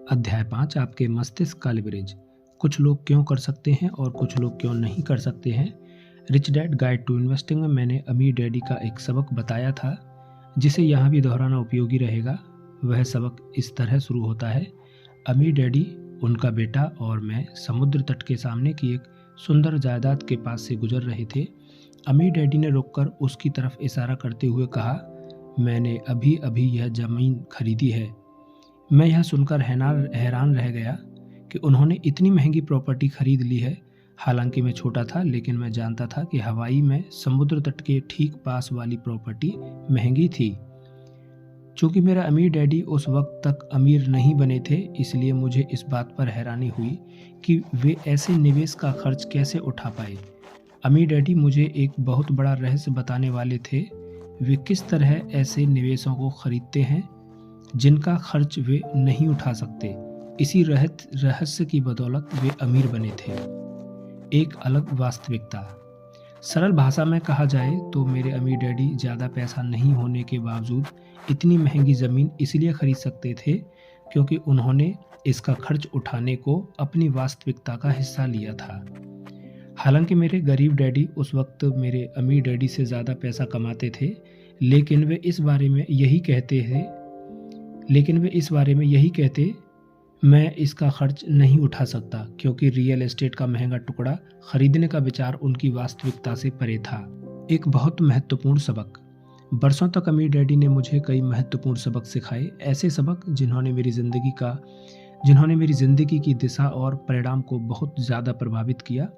अध्याय 5 आपके मस्तिष्क का लिवरेज। कुछ लोग क्यों कर सकते हैं और कुछ लोग क्यों नहीं कर सकते हैं। Rich Dad Guide to Investing में मैंने अमीर डैडी का एक सबक बताया था जिसे यहाँ भी दोहराना उपयोगी रहेगा। वह सबक इस तरह शुरू होता है। अमीर डैडी, उनका बेटा और मैं समुद्र तट के सामने की एक सुंदर जायदाद के पास से गुजर रहे थे। अमीर डैडी ने रुककर उसकी तरफ इशारा करते हुए कहा, मैंने अभी अभी यह ज़मीन खरीदी है। मैं यह सुनकर हैरान रह गया कि उन्होंने इतनी महंगी प्रॉपर्टी खरीद ली है। हालांकि मैं छोटा था, लेकिन मैं जानता था कि हवाई में समुद्र तट के ठीक पास वाली प्रॉपर्टी महंगी थी। चूंकि मेरा अमीर डैडी उस वक्त तक अमीर नहीं बने थे, इसलिए मुझे इस बात पर हैरानी हुई कि वे ऐसे निवेश का खर्च कैसे उठा पाए। अमीर डैडी मुझे एक बहुत बड़ा रहस्य बताने वाले थे। वे किस तरह ऐसे निवेशों को खरीदते हैं जिनका खर्च वे नहीं उठा सकते। इसी रहस्य की बदौलत वे अमीर बने थे। एक अलग वास्तविकता। सरल भाषा में कहा जाए तो मेरे अमीर डैडी ज़्यादा पैसा नहीं होने के बावजूद इतनी महंगी ज़मीन इसलिए खरीद सकते थे क्योंकि उन्होंने इसका खर्च उठाने को अपनी वास्तविकता का हिस्सा लिया था। हालांकि मेरे गरीब डैडी उस वक्त मेरे अमीर डैडी से ज़्यादा पैसा कमाते थे, लेकिन वे इस बारे में यही कहते मैं इसका खर्च नहीं उठा सकता क्योंकि रियल एस्टेट का महंगा टुकड़ा खरीदने का विचार उनकी वास्तविकता से परे था। एक बहुत महत्वपूर्ण सबक। बरसों तक अमीर डैडी ने मुझे कई महत्वपूर्ण सबक सिखाए, ऐसे सबक जिन्होंने मेरी ज़िंदगी की दिशा और परिणाम को बहुत ज़्यादा प्रभावित किया।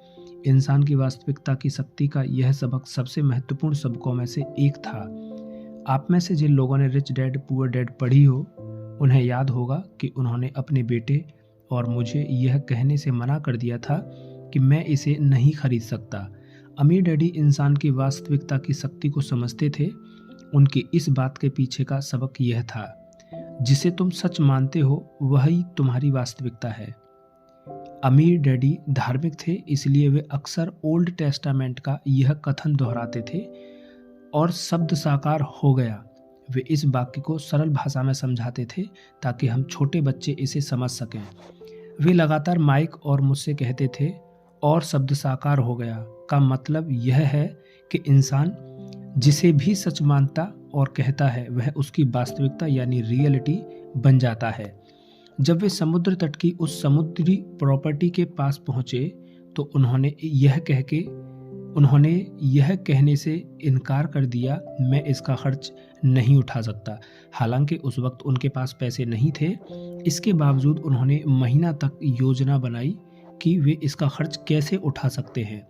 इंसान की वास्तविकता की शक्ति का यह सबक सबसे महत्वपूर्ण सबकों में से एक था। आप में से जिन लोगों ने रिच डैड पुअर डैड पढ़ी हो, उन्हें याद होगा कि उन्होंने अपने बेटे और मुझे यह कहने से मना कर दिया था कि मैं इसे नहीं खरीद सकता। अमीर डैडी इंसान की वास्तविकता की शक्ति को समझते थे। उनकी इस बात के पीछे का सबक यह था, जिसे तुम सच मानते हो वही तुम्हारी वास्तविकता है। अमीर डैडी धार्मिक थे, इसलिए वे अक्सर ओल्ड टेस्टामेंट का यह कथन दोहराते थे, और शब्द साकार हो गया। वे इस वाक्य को सरल भाषा में समझाते थे ताकि हम छोटे बच्चे इसे समझ सकें। वे लगातार माइक और मुझसे कहते थे, और शब्द साकार हो गया का मतलब यह है कि इंसान जिसे भी सच मानता और कहता है वह उसकी वास्तविकता यानी रियलिटी बन जाता है। जब वे समुद्र तट की उस समुद्री प्रॉपर्टी के पास पहुंचे तो उन्होंने यह कहने से इनकार कर दिया, मैं इसका खर्च नहीं उठा सकता। हालांकि उस वक्त उनके पास पैसे नहीं थे। इसके बावजूद उन्होंने महीना तक योजना बनाई कि वे इसका खर्च कैसे उठा सकते हैं।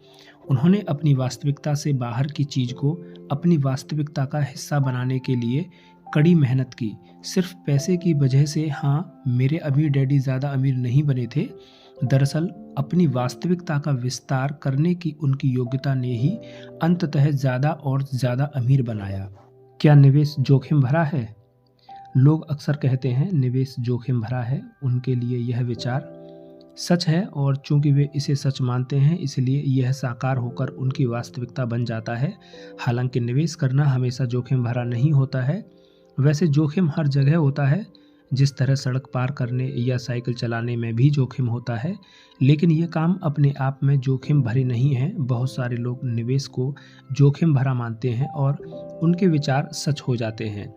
उन्होंने अपनी वास्तविकता से बाहर की चीज़ को अपनी वास्तविकता का हिस्सा बनाने के लिए कड़ी मेहनत की। सिर्फ पैसे की वजह से हाँ, मेरे अमीर डैडी ज़्यादा अमीर नहीं बने थे। दरअसल अपनी वास्तविकता का विस्तार करने की उनकी योग्यता ने ही अंततः ज़्यादा और ज़्यादा अमीर बनाया। क्या निवेश जोखिम भरा है? लोग अक्सर कहते हैं निवेश जोखिम भरा है। उनके लिए यह विचार सच है, और चूंकि वे इसे सच मानते हैं इसलिए यह साकार होकर उनकी वास्तविकता बन जाता है। हालांकि निवेश करना हमेशा जोखिम भरा नहीं होता है। वैसे जोखिम हर जगह होता है, जिस तरह सड़क पार करने या साइकिल चलाने में भी जोखिम होता है, लेकिन ये काम अपने आप में जोखिम भरे नहीं हैं। बहुत सारे लोग निवेश को जोखिम भरा मानते हैं और उनके विचार सच हो जाते हैं।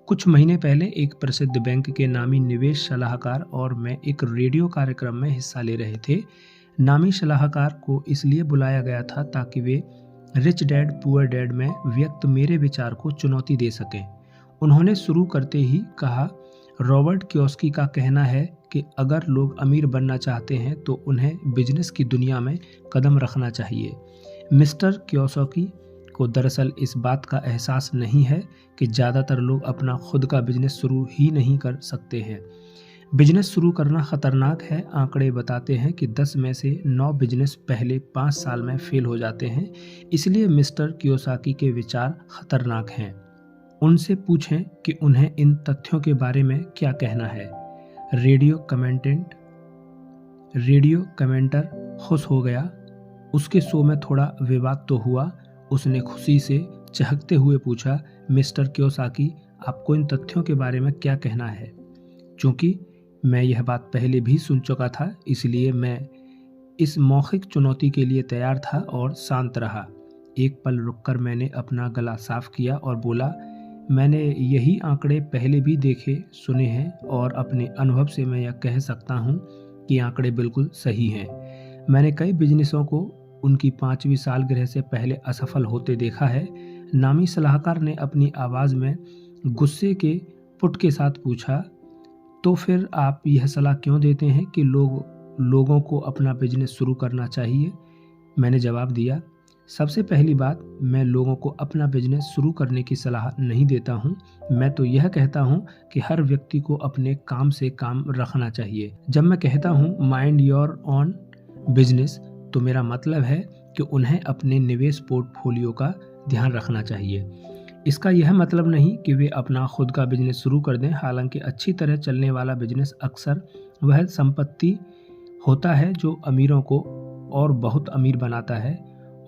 कुछ महीने पहले एक प्रसिद्ध बैंक के नामी निवेश सलाहकार और मैं एक रेडियो कार्यक्रम में हिस्सा ले रहे थे। नामी सलाहकार को इसलिए बुलाया गया था ताकि वे रिच डैड पुअर डैड में व्यक्त मेरे विचार को चुनौती दे सकें। उन्होंने शुरू करते ही कहा, रॉबर्ट कियोसाकी का कहना है कि अगर लोग अमीर बनना चाहते हैं तो उन्हें बिजनेस की दुनिया में कदम रखना चाहिए। मिस्टर कियोसाकी को दरअसल इस बात का एहसास नहीं है कि ज़्यादातर लोग अपना खुद का बिजनेस शुरू ही नहीं कर सकते हैं। बिजनेस शुरू करना खतरनाक है। आंकड़े बताते हैं कि 10 में से 9 बिजनेस पहले 5 साल में फेल हो जाते हैं। इसलिए मिस्टर कियोसाकी के विचार खतरनाक हैं। उनसे पूछें कि उन्हें इन तथ्यों के बारे में क्या कहना है। रेडियो कमेंटर खुश हो गया। उसके शो में थोड़ा विवाद तो हुआ। उसने खुशी से चहकते हुए पूछा, मिस्टर कियोसाकी, आपको इन तथ्यों के बारे में क्या कहना है? चूंकि मैं यह बात पहले भी सुन चुका था, इसलिए मैं इस मौखिक चुनौती के लिए तैयार था और शांत रहा। एक पल रुककर मैंने अपना गला साफ किया और बोला, मैंने यही आंकड़े पहले भी देखे सुने हैं और अपने अनुभव से मैं यह कह सकता हूँ कि आंकड़े बिल्कुल सही हैं। मैंने कई बिजनेसों को उनकी 5वीं सालगिरह से पहले असफल होते देखा है। नामी सलाहकार ने अपनी आवाज़ में गुस्से के पुट के साथ पूछा, तो फिर आप यह सलाह क्यों देते हैं कि लोगों को अपना बिजनेस शुरू करना चाहिए? मैंने जवाब दिया, सबसे पहली बात, मैं लोगों को अपना बिजनेस शुरू करने की सलाह नहीं देता हूँ। मैं तो यह कहता हूँ कि हर व्यक्ति को अपने काम से काम रखना चाहिए। जब मैं कहता हूँ माइंड योर ओन बिजनेस, तो मेरा मतलब है कि उन्हें अपने निवेश पोर्टफोलियो का ध्यान रखना चाहिए। इसका यह मतलब नहीं कि वे अपना खुद का बिजनेस शुरू कर दें। हालांकि अच्छी तरह चलने वाला बिजनेस अक्सर वह संपत्ति होता है जो अमीरों को और बहुत अमीर बनाता है।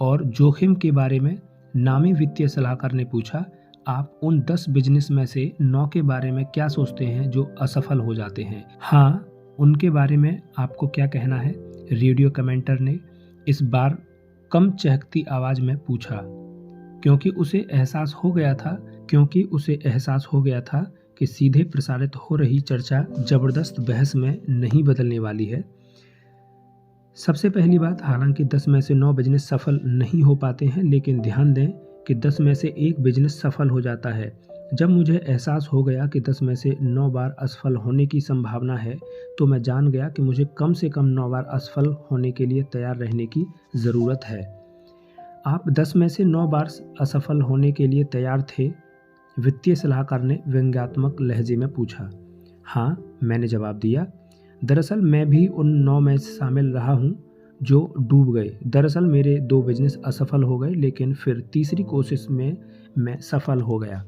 और जोखिम के बारे में नामी वित्तीय सलाहकार ने पूछा, आप उन 10 बिजनेस में से 9 के बारे में क्या सोचते हैं जो असफल हो जाते हैं? हाँ, उनके बारे में आपको क्या कहना है? रेडियो कमेंटर ने इस बार कम चहकती आवाज में पूछा, क्योंकि उसे एहसास हो गया था कि सीधे प्रसारित हो रही चर्चा जबरदस्त बहस में नहीं बदलने वाली है। सबसे पहली बात, हालांकि 10 में से 9 बिजनेस सफल नहीं हो पाते हैं, लेकिन ध्यान दें कि 10 में से 1 बिजनेस सफल हो जाता है। जब मुझे एहसास हो गया कि 10 में से 9 बार असफल होने की संभावना है, तो मैं जान गया कि मुझे कम से कम 9 बार असफल होने के लिए तैयार रहने की ज़रूरत है। आप 10 में से 9 बार असफल होने के लिए तैयार थे? वित्तीय सलाहकार ने व्यंग्यात्मक लहजे में पूछा। हाँ, मैंने जवाब दिया। दरअसल मैं भी उन 9 में शामिल रहा हूँ जो डूब गए। दरअसल मेरे 2 बिजनेस असफल हो गए, लेकिन फिर तीसरी कोशिश में मैं सफल हो गया।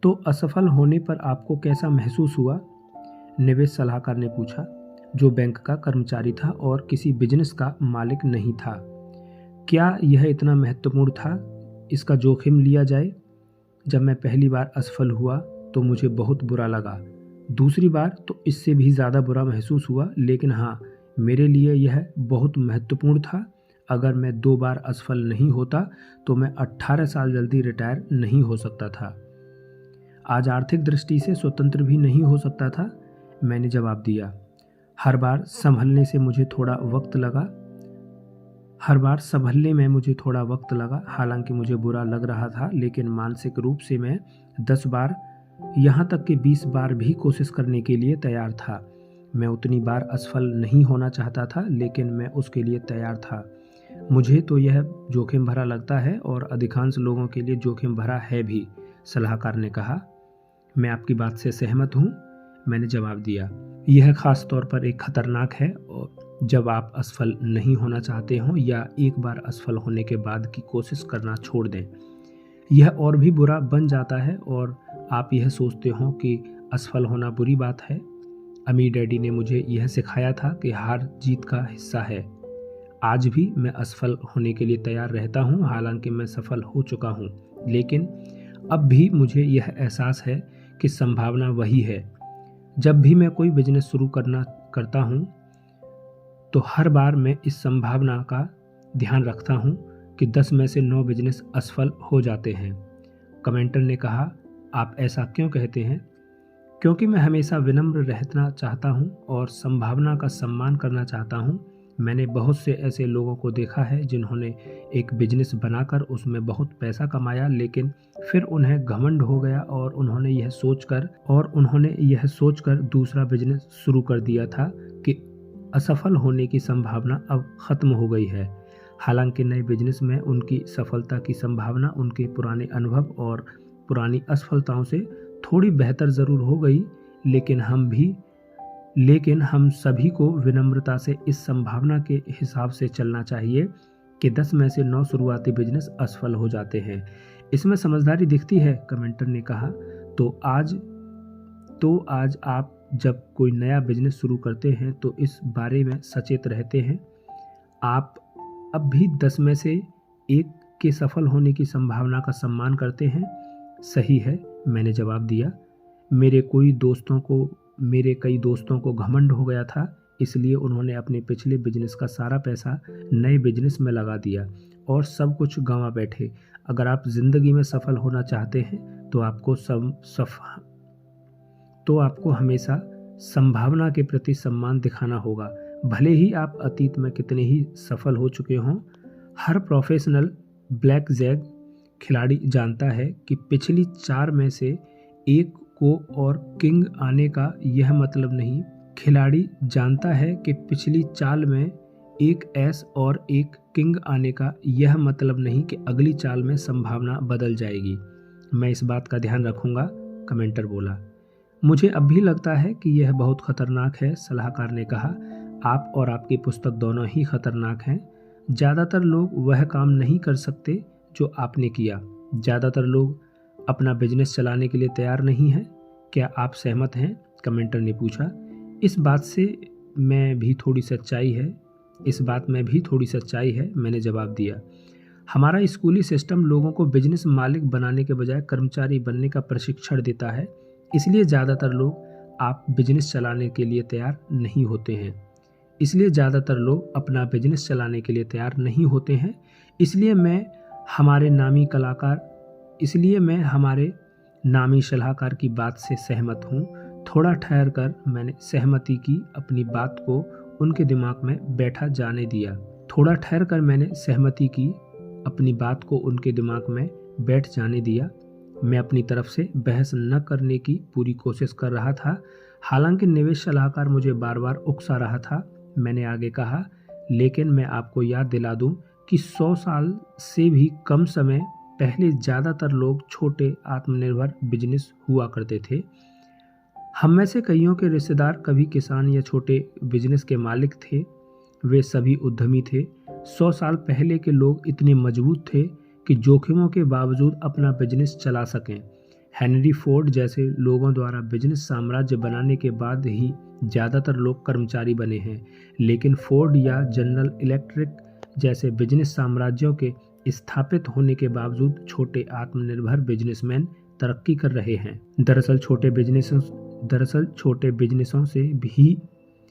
तो असफल होने पर आपको कैसा महसूस हुआ? निवेश सलाहकार ने पूछा, जो बैंक का कर्मचारी था और किसी बिजनेस का मालिक नहीं था। क्या यह इतना महत्वपूर्ण था इसका जोखिम लिया जाए? जब मैं पहली बार असफल हुआ तो मुझे बहुत बुरा लगा। दूसरी बार तो इससे भी ज़्यादा बुरा महसूस हुआ, लेकिन हाँ, मेरे लिए यह बहुत महत्वपूर्ण था। अगर मैं 2 बार असफल नहीं होता तो मैं 18 साल जल्दी रिटायर नहीं हो सकता था। आज आर्थिक दृष्टि से स्वतंत्र भी नहीं हो सकता था, मैंने जवाब दिया। हर बार संभलने में मुझे थोड़ा वक्त लगा। हालांकि मुझे बुरा लग रहा था, लेकिन मानसिक रूप से मैं 10 बार, यहाँ तक कि 20 बार भी कोशिश करने के लिए तैयार था। मैं उतनी बार असफल नहीं होना चाहता था, लेकिन मैं उसके लिए तैयार था। मुझे तो यह जोखिम भरा लगता है और अधिकांश लोगों के लिए जोखिम भरा है भी, सलाहकार ने कहा। मैं आपकी बात से सहमत हूँ, मैंने जवाब दिया। यह खास तौर पर एक खतरनाक है और जब आप असफल नहीं होना चाहते हो या एक बार असफल होने के बाद की कोशिश करना छोड़ दें। यह और भी बुरा बन जाता है और आप यह सोचते हो कि असफल होना बुरी बात है। अमीर डैडी ने मुझे यह सिखाया था कि हार जीत का हिस्सा है। आज भी मैं असफल होने के लिए तैयार रहता हूँ, हालांकि मैं सफल हो चुका हूँ, लेकिन अब भी मुझे यह एहसास है कि संभावना वही है। जब भी मैं कोई बिजनेस शुरू करता हूँ तो हर बार मैं इस संभावना का ध्यान रखता हूँ कि 10 में से 9 बिजनेस असफल हो जाते हैं। कमेंटर ने कहा, आप ऐसा क्यों कहते हैं? क्योंकि मैं हमेशा विनम्र रहना चाहता हूँ और संभावना का सम्मान करना चाहता हूँ। मैंने बहुत से ऐसे लोगों को देखा है जिन्होंने एक बिजनेस बनाकर उसमें बहुत पैसा कमाया, लेकिन फिर उन्हें घमंड हो गया और उन्होंने यह सोचकर दूसरा बिजनेस शुरू कर दिया था कि असफल होने की संभावना अब खत्म हो गई है। हालांकि नए बिजनेस में उनकी सफलता की संभावना उनके पुराने अनुभव और पुरानी असफलताओं से थोड़ी बेहतर ज़रूर हो गई, लेकिन हम सभी को विनम्रता से इस संभावना के हिसाब से चलना चाहिए कि 10 में से 9 शुरुआती बिजनेस असफल हो जाते हैं। इसमें समझदारी दिखती है, कमेंटर ने कहा। तो आज आप जब कोई नया बिजनेस शुरू करते हैं तो इस बारे में सचेत रहते हैं। आप अब भी 10 में से 1 के सफल होने की संभावना का सम्मान करते हैं। सही है, मैंने जवाब दिया। मेरे कई दोस्तों को मेरे कई दोस्तों को घमंड हो गया था, इसलिए उन्होंने अपने पिछले बिजनेस का सारा पैसा नए बिजनेस में लगा दिया और सब कुछ गंवा बैठे। अगर आप ज़िंदगी में सफल होना चाहते हैं तो आपको हमेशा संभावना के प्रति सम्मान दिखाना होगा। भले ही आप अतीत में कितने ही सफल हो चुके हों, हर प्रोफेशनल ब्लैक जैक खिलाड़ी जानता है कि पिछली 4 में से एक को और किंग आने का यह मतलब नहीं। खिलाड़ी जानता है कि पिछली चाल में एक एस और एक किंग आने का यह मतलब नहीं कि अगली चाल में संभावना बदल जाएगी। मैं इस बात का ध्यान रखूंगा, कमेंटर बोला। मुझे अब भी लगता है कि यह बहुत खतरनाक है, सलाहकार ने कहा। आप और आपकी पुस्तक दोनों ही खतरनाक हैं। ज़्यादातर लोग वह काम नहीं कर सकते जो आपने किया। ज़्यादातर लोग अपना बिजनेस चलाने के लिए तैयार नहीं हैं। क्या आप सहमत हैं? कमेंटर ने पूछा। इस बात में भी थोड़ी सच्चाई है, मैंने जवाब दिया। हमारा स्कूली सिस्टम लोगों को बिजनेस मालिक बनाने के बजाय कर्मचारी बनने का प्रशिक्षण देता है, इसलिए ज़्यादातर लोग आप बिजनेस चलाने के लिए तैयार नहीं होते हैं। इसलिए मैं हमारे नामी सलाहकार की बात से सहमत हूँ। थोड़ा ठहर कर मैंने सहमति की अपनी बात को उनके दिमाग में बैठ जाने दिया। मैं अपनी तरफ से बहस न करने की पूरी कोशिश कर रहा था। हालांकि निवेश सलाहकार मुझे बार बार उकसा रहा था। मैंने आगे कहा, लेकिन मैं आपको याद दिला दूं कि 100 साल से भी कम समय पहले ज़्यादातर लोग छोटे आत्मनिर्भर बिजनेस हुआ करते थे। हम में से कईयों के रिश्तेदार कभी किसान या छोटे बिजनेस के मालिक थे। वे सभी उद्यमी थे। 100 साल पहले के लोग इतने मजबूत थे कि जोखिमों के बावजूद अपना बिजनेस चला सकें। हेनरी फोर्ड जैसे लोगों द्वारा बिजनेस साम्राज्य बनाने के बाद ही ज़्यादातर लोग कर्मचारी बने हैं, लेकिन फोर्ड या जनरल इलेक्ट्रिक जैसे बिजनेस साम्राज्यों के स्थापित होने के बावजूद छोटे आत्मनिर्भर बिजनेसमैन तरक्की कर रहे हैं। दरअसल छोटे बिजनेसों से भी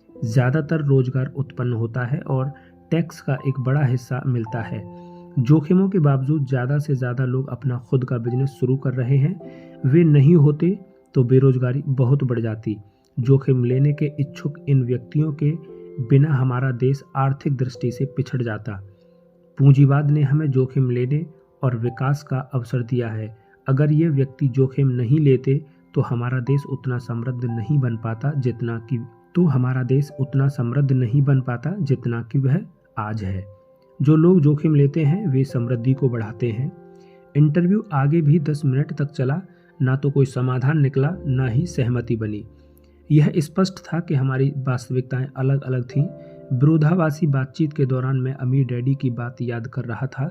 ज़्यादातर रोजगार उत्पन्न होता है और टैक्स का एक बड़ा हिस्सा मिलता है। जोखिमों के बावजूद ज़्यादा से ज़्यादा लोग अपना खुद का बिजनेस शुरू कर रहे हैं। वे नहीं होते तो बेरोजगारी बहुत बढ़ जाती। जोखिम लेने के इच्छुक इन व्यक्तियों के बिना हमारा देश आर्थिक दृष्टि से पिछड़ जाता। पूंजीवाद ने हमें जोखिम लेने और विकास का अवसर दिया है। अगर ये व्यक्ति जोखिम नहीं लेते तो हमारा देश उतना समृद्ध नहीं बन पाता जितना कि वह आज है। जो लोग जोखिम लेते हैं वे समृद्धि को बढ़ाते हैं। इंटरव्यू आगे भी 10 मिनट तक चला। ना तो कोई समाधान निकला, ना ही सहमति बनी। यह स्पष्ट था कि हमारी वास्तविकताएं अलग अलग थीं। विरोधाभासी बातचीत के दौरान मैं अमीर डैडी की बात याद कर रहा था।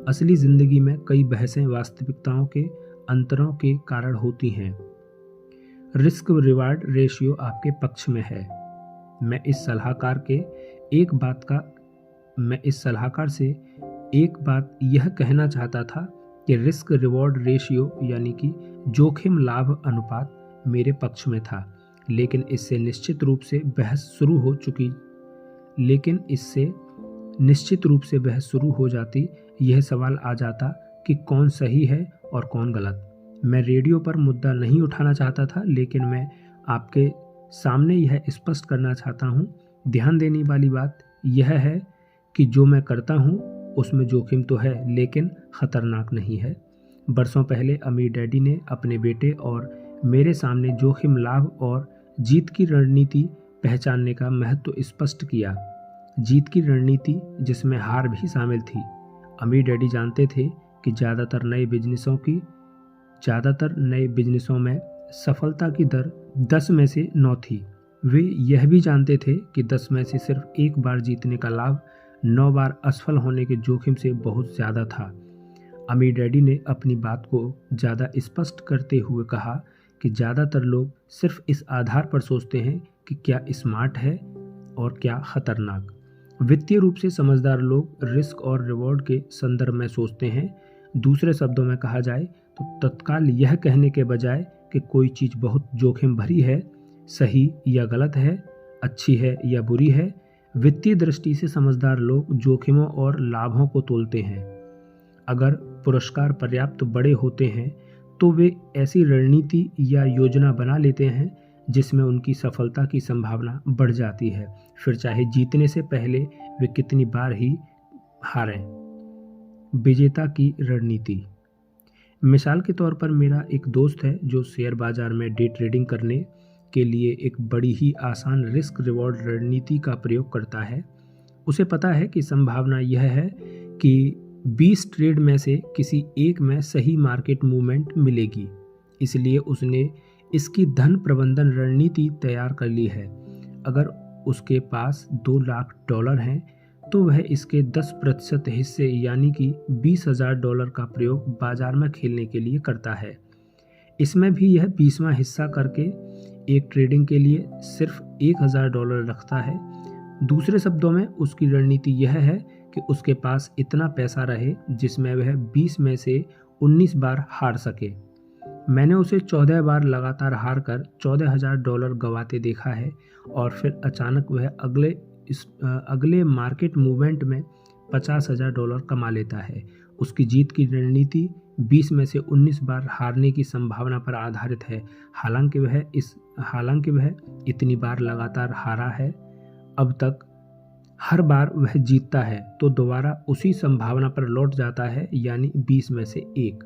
असली जिंदगी में कई बहसें वास्तविकताओं के अंतरों के कारण होती हैं। रिस्क रिवार्ड रेशियो आपके पक्ष में है। मैं इस सलाहकार से एक बात यह कहना चाहता था कि रिस्क रिवॉर्ड रेशियो यानी कि जोखिम लाभ अनुपात मेरे पक्ष में था, लेकिन इससे निश्चित रूप से बहस शुरू हो जाती। यह सवाल आ जाता कि कौन सही है और कौन गलत। मैं रेडियो पर मुद्दा नहीं उठाना चाहता था, लेकिन मैं आपके सामने यह स्पष्ट करना चाहता हूँ। ध्यान देने वाली बात यह है कि जो मैं करता हूँ उसमें जोखिम तो है, लेकिन खतरनाक नहीं है। बरसों पहले अमीर डैडी ने अपने बेटे और मेरे सामने जोखिम लाभ और जीत की रणनीति पहचानने का महत्व स्पष्ट किया। जीत की रणनीति जिसमें हार भी शामिल थी। अमीर डैडी जानते थे कि ज़्यादातर नए बिजनेसों में सफलता की दर 10 में से 9 थी। वे यह भी जानते थे कि 10 में से सिर्फ एक बार जीतने का लाभ 9 बार असफल होने के जोखिम से बहुत ज़्यादा था। अमीर डैडी ने अपनी बात को ज़्यादा स्पष्ट करते हुए कहा कि ज़्यादातर लोग सिर्फ इस आधार पर सोचते हैं कि क्या स्मार्ट है और क्या खतरनाक। वित्तीय रूप से समझदार लोग रिस्क और रिवॉर्ड के संदर्भ में सोचते हैं। दूसरे शब्दों में कहा जाए तो तत्काल यह कहने के बजाय कि कोई चीज़ बहुत जोखिम भरी है, सही या गलत है, अच्छी है या बुरी है। वित्तीय दृष्टि से समझदार लोग जोखिमों और लाभों को तोलते हैं। अगर पुरस्कार पर्याप्त बड़े होते हैं तो वे ऐसी रणनीति या योजना बना लेते हैं जिसमें उनकी सफलता की संभावना बढ़ जाती है, फिर चाहे जीतने से पहले वे कितनी बार ही हारें। विजेता की रणनीति। मिसाल के तौर पर मेरा एक दोस्त है जो शेयर बाजार में डे ट्रेडिंग करने के लिए एक बड़ी ही आसान रिस्क रिवॉर्ड रणनीति का प्रयोग करता है। उसे पता है कि संभावना यह है कि 20 ट्रेड में से किसी एक में सही मार्केट मूवमेंट मिलेगी, इसलिए उसने इसकी धन प्रबंधन रणनीति तैयार कर ली है। अगर उसके पास $2 लाख हैं तो वह इसके 10% हिस्से यानी कि $20,000 का प्रयोग बाजार में खेलने के लिए करता है। इसमें भी यह 20वां हिस्सा करके एक ट्रेडिंग के लिए सिर्फ $1,000 रखता है। दूसरे शब्दों में उसकी रणनीति यह है कि उसके पास इतना पैसा रहे जिसमें वह 20 में से 19 बार हार सके। मैंने उसे 14 बार लगातार हार कर $14,000 गंवाते देखा है और फिर अचानक वह अगले मार्केट मूवमेंट में $50,000 कमा लेता है। उसकी जीत की रणनीति 20 में से 19 बार हारने की संभावना पर आधारित है। हालांकि वह इतनी बार लगातार हारा है, अब तक हर बार वह जीतता है तो दोबारा उसी संभावना पर लौट जाता है, यानी 20 में से 1।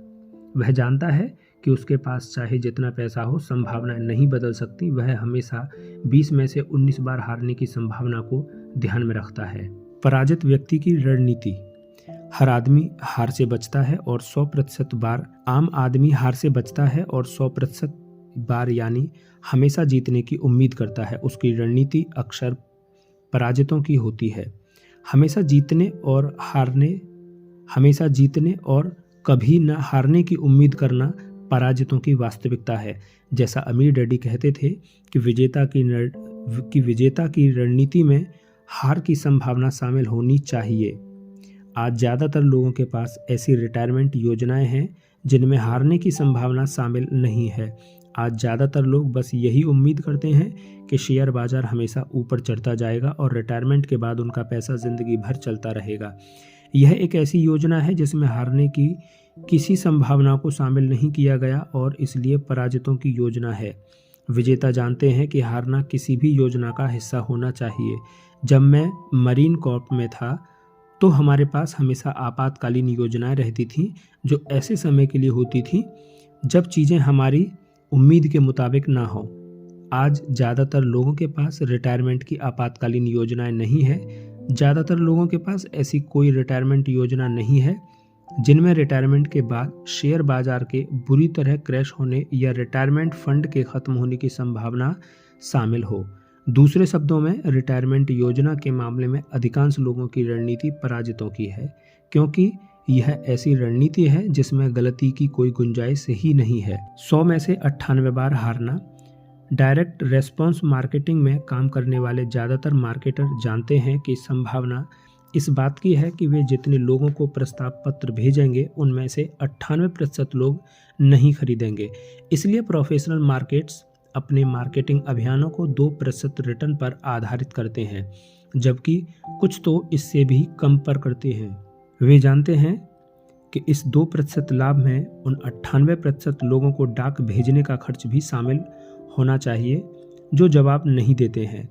वह जानता है कि उसके पास चाहे जितना पैसा हो, संभावना नहीं बदल सकती। वह हमेशा 20 में से 19 बार हारने की संभावना को ध्यान में रखता है। पराजित व्यक्ति की रणनीति। हर आदमी हार से बचता है और 100% बार आम आदमी हार से बचता है और 100% बार यानी हमेशा जीतने की उम्मीद करता है। उसकी रणनीति अक्सर पराजितों की होती है। हमेशा जीतने और कभी न हारने की उम्मीद करना पराजितों की वास्तविकता है। जैसा अमीर डैडी कहते थे कि विजेता की रणनीति में हार की संभावना शामिल होनी चाहिए। आज ज़्यादातर लोगों के पास ऐसी रिटायरमेंट योजनाएं हैं जिनमें हारने की संभावना शामिल नहीं है। आज ज़्यादातर लोग बस यही उम्मीद करते हैं कि शेयर बाजार हमेशा ऊपर चढ़ता जाएगा और रिटायरमेंट के बाद उनका पैसा ज़िंदगी भर चलता रहेगा। यह एक ऐसी योजना है जिसमें हारने की किसी संभावना को शामिल नहीं किया गया और इसलिए पराजितों की योजना है। विजेता जानते हैं कि हारना किसी भी योजना का हिस्सा होना चाहिए। जब मैं मरीन कॉर्प में था तो हमारे पास हमेशा आपातकालीन योजनाएं रहती थीं जो ऐसे समय के लिए होती थीं जब चीज़ें हमारी उम्मीद के मुताबिक ना हो। आज ज़्यादातर लोगों के पास रिटायरमेंट की आपातकालीन योजनाएं नहीं है। ज़्यादातर लोगों के पास ऐसी कोई रिटायरमेंट योजना नहीं है जिनमें रिटायरमेंट के बाद शेयर बाजार के बुरी तरह क्रैश होने या रिटायरमेंट फंड के ख़त्म होने की संभावना शामिल हो। दूसरे शब्दों में, रिटायरमेंट योजना के मामले में अधिकांश लोगों की रणनीति पराजितों की है, क्योंकि यह ऐसी रणनीति है जिसमें गलती की कोई गुंजाइश ही नहीं है। 100 में से 98 बार हारना। डायरेक्ट रेस्पॉन्स मार्केटिंग में काम करने वाले ज़्यादातर मार्केटर जानते हैं कि संभावना इस बात की है कि वे जितने लोगों को प्रस्ताव पत्र भेजेंगे उनमें से 98% लोग नहीं खरीदेंगे। इसलिए प्रोफेशनल मार्केट्स अपने मार्केटिंग अभियानों को 2% रिटर्न पर आधारित करते हैं, जबकि कुछ तो इससे भी कम पर करते हैं। वे जानते हैं कि इस 2% लाभ में उन 98% लोगों को डाक भेजने का खर्च भी शामिल होना चाहिए जो जवाब नहीं देते हैं।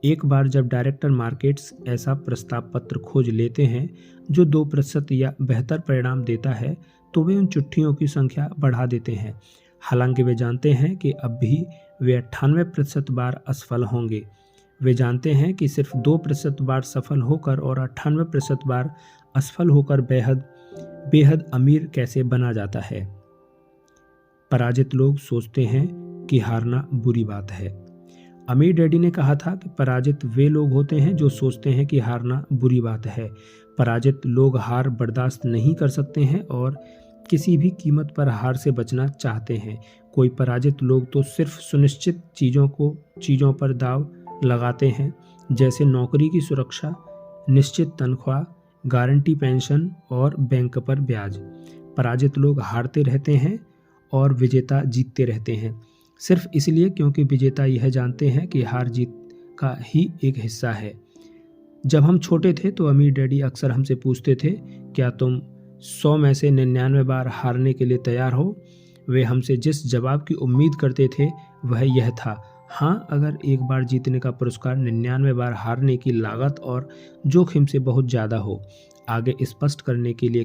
एक बार जब डायरेक्टर मार्केट्स ऐसा प्रस्ताव पत्र खोज लेते हैं जो 2% या बेहतर परिणाम देता है तो वे उन चिट्ठियों की संख्या बढ़ा देते हैं। हालांकि वे जानते हैं कि अब भी वे 98% बार असफल होंगे। वे जानते हैं कि सिर्फ 2% बार सफल होकर और 98% बार असफल होकर बेहद अमीर कैसे बना जाता है। पराजित लोग सोचते हैं कि हारना बुरी बात है। अमीर डैडी ने कहा था कि पराजित वे लोग होते हैं जो सोचते हैं कि हारना बुरी बात है। पराजित लोग हार बर्दाश्त नहीं कर सकते हैं और किसी भी कीमत पर हार से बचना चाहते हैं। कोई पराजित लोग तो सिर्फ सुनिश्चित चीज़ों पर दाव लगाते हैं, जैसे नौकरी की सुरक्षा, निश्चित तनख्वाह, गारंटी पेंशन और बैंक पर ब्याज। पराजित लोग हारते रहते हैं और विजेता जीतते रहते हैं। सिर्फ इसलिए क्योंकि विजेता यह जानते हैं कि हार जीत का ही एक हिस्सा है। जब हम छोटे थे तो अमीर डैडी अक्सर हमसे पूछते थे, क्या तुम 100 में से 99 बार हारने के लिए तैयार हो? वे हमसे जिस जवाब की उम्मीद करते थे वह यह था, हाँ, अगर एक बार जीतने का पुरस्कार 99 बार हारने की लागत और जोखिम से बहुत ज़्यादा हो। आगे स्पष्ट करने के लिए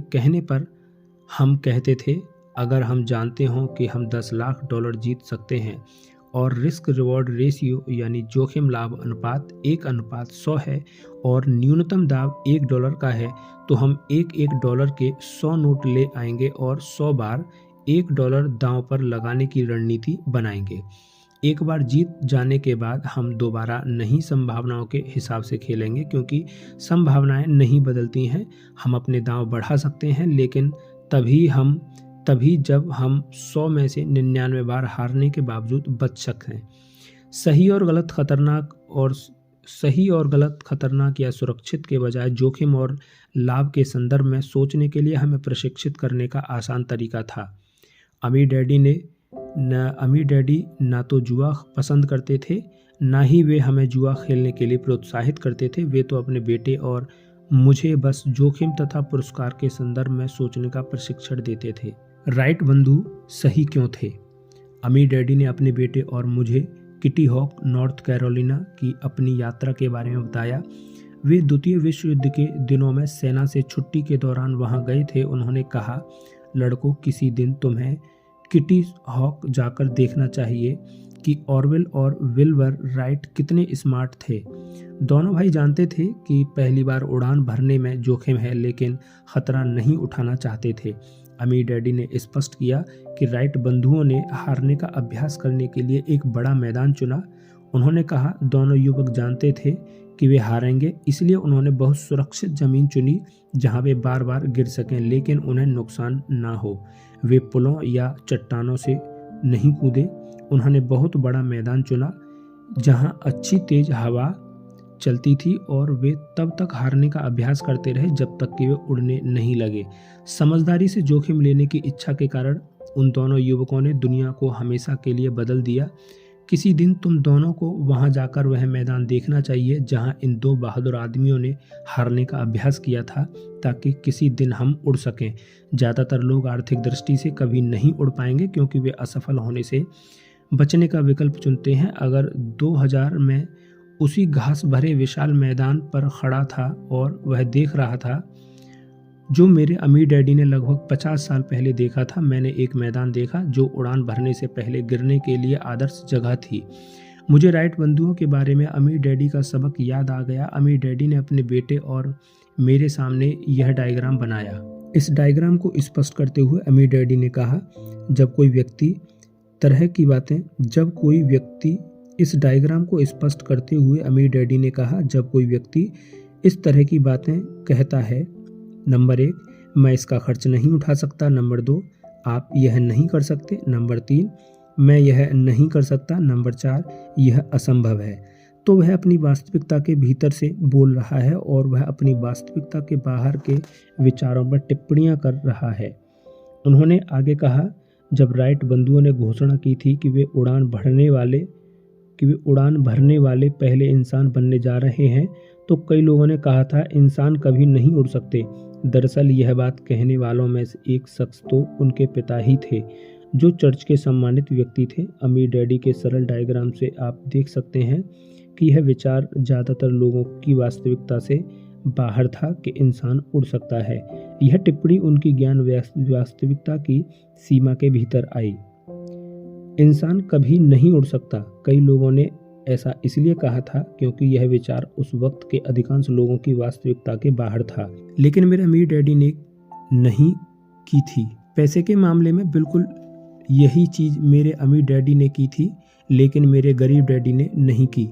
कहने पर हम कहते थे, अगर हम जानते हों कि हम $10 लाख जीत सकते हैं और रिस्क रिवॉर्ड रेशियो यानी जोखिम लाभ अनुपात 1:100 है और न्यूनतम दाव $1 का है, तो हम $1 के 100 नोट ले आएंगे और 100 बार $1 दांव पर लगाने की रणनीति बनाएंगे। एक बार जीत जाने के बाद हम दोबारा नई संभावनाओं के हिसाब से खेलेंगे, क्योंकि संभावनाएं नहीं बदलती हैं। हम अपने दांव बढ़ा सकते हैं, लेकिन तभी जब हम 100 में से 99 बार हारने के बावजूद बच सकते हैं। सही और गलत, खतरनाक या सुरक्षित के बजाय जोखिम और लाभ के संदर्भ में सोचने के लिए हमें प्रशिक्षित करने का आसान तरीका था। अमीर डैडी ना तो जुआ पसंद करते थे, ना ही वे हमें जुआ खेलने के लिए प्रोत्साहित करते थे। वे तो अपने बेटे और मुझे बस जोखिम तथा पुरस्कार के संदर्भ में सोचने का प्रशिक्षण देते थे। राइट बंधु सही क्यों थे? अमीर डैडी ने अपने बेटे और मुझे किटी हॉक, नॉर्थ कैरोलिना की अपनी यात्रा के बारे में बताया। वे द्वितीय विश्व युद्ध के दिनों में सेना से छुट्टी के दौरान वहां गए थे। उन्होंने कहा, लड़कों, किसी दिन तुम्हें किटी हॉक जाकर देखना चाहिए कि ऑरवेल और विल्बर राइट कितने स्मार्ट थे। दोनों भाई जानते थे कि पहली बार उड़ान भरने में जोखिम है, लेकिन खतरा नहीं उठाना चाहते थे। अमीर डैडी ने स्पष्ट किया कि राइट बंधुओं ने हारने का अभ्यास करने के लिए एक बड़ा मैदान चुना। उन्होंने कहा, दोनों युवक जानते थे कि वे हारेंगे, इसलिए उन्होंने बहुत सुरक्षित जमीन चुनी जहां वे बार बार गिर सकें लेकिन उन्हें नुकसान ना हो। वे पुलों या चट्टानों से नहीं कूदे। उन्होंने बहुत बड़ा मैदान चुना जहां अच्छी तेज हवा चलती थी और वे तब तक हारने का अभ्यास करते रहे जब तक कि वे उड़ने नहीं लगे। समझदारी से जोखिम लेने की इच्छा के कारण उन दोनों युवकों ने दुनिया को हमेशा के लिए बदल दिया। किसी दिन तुम दोनों को वहां जाकर वह मैदान देखना चाहिए जहां इन दो बहादुर आदमियों ने हारने का अभ्यास किया था, ताकि किसी दिन हम उड़ सकें। ज़्यादातर लोग आर्थिक दृष्टि से कभी नहीं उड़ पाएंगे क्योंकि वे असफल होने से बचने का विकल्प चुनते हैं। अगर 2000 में उसी घास भरे विशाल मैदान पर खड़ा था और वह देख रहा था जो मेरे अमीर डैडी ने लगभग 50 साल पहले देखा था। मैंने एक मैदान देखा जो उड़ान भरने से पहले गिरने के लिए आदर्श जगह थी। मुझे राइट बंधुओं के बारे में अमीर डैडी का सबक याद आ गया। अमीर डैडी ने अपने बेटे और मेरे सामने यह डायग्राम बनाया। इस डायग्राम को स्पष्ट करते हुए अमीर डैडी ने कहा, जब कोई व्यक्ति इस डायग्राम को स्पष्ट करते हुए अमीर डैडी ने कहा, जब कोई व्यक्ति इस तरह की बातें कहता है, नंबर 1, मैं इसका खर्च नहीं उठा सकता। नंबर 2, आप यह नहीं कर सकते। नंबर 3, मैं यह नहीं कर सकता। नंबर 4, यह असंभव है। तो वह अपनी वास्तविकता के भीतर से बोल रहा है और वह अपनी वास्तविकता के बाहर के विचारों पर टिप्पणियां कर रहा है। उन्होंने आगे कहा, जब राइट बंधुओं ने घोषणा की थी कि वे उड़ान भरने वाले पहले इंसान बनने जा रहे हैं, तो कई लोगों ने कहा था, इंसान कभी नहीं उड़ सकते। दरअसल यह बात कहने वालों में से एक शख्स तो उनके पिता ही थे, जो चर्च के सम्मानित व्यक्ति थे। अमीर डैडी के सरल डायग्राम से आप देख सकते हैं कि यह विचार ज़्यादातर लोगों की वास्तविकता से बाहर था कि इंसान उड़ सकता है। यह टिप्पणी उनकी ज्ञान वास्तविकता की सीमा के भीतर आई। इंसान कभी नहीं उड़ सकता। कई लोगों ने ऐसा इसलिए कहा था क्योंकि यह विचार उस वक्त के अधिकांश लोगों की वास्तविकता के बाहर था, लेकिन मेरे अमीर डैडी ने नहीं की थी। पैसे के मामले में बिल्कुल यही चीज़ मेरे अमीर डैडी ने की थी, लेकिन मेरे गरीब डैडी ने नहीं की।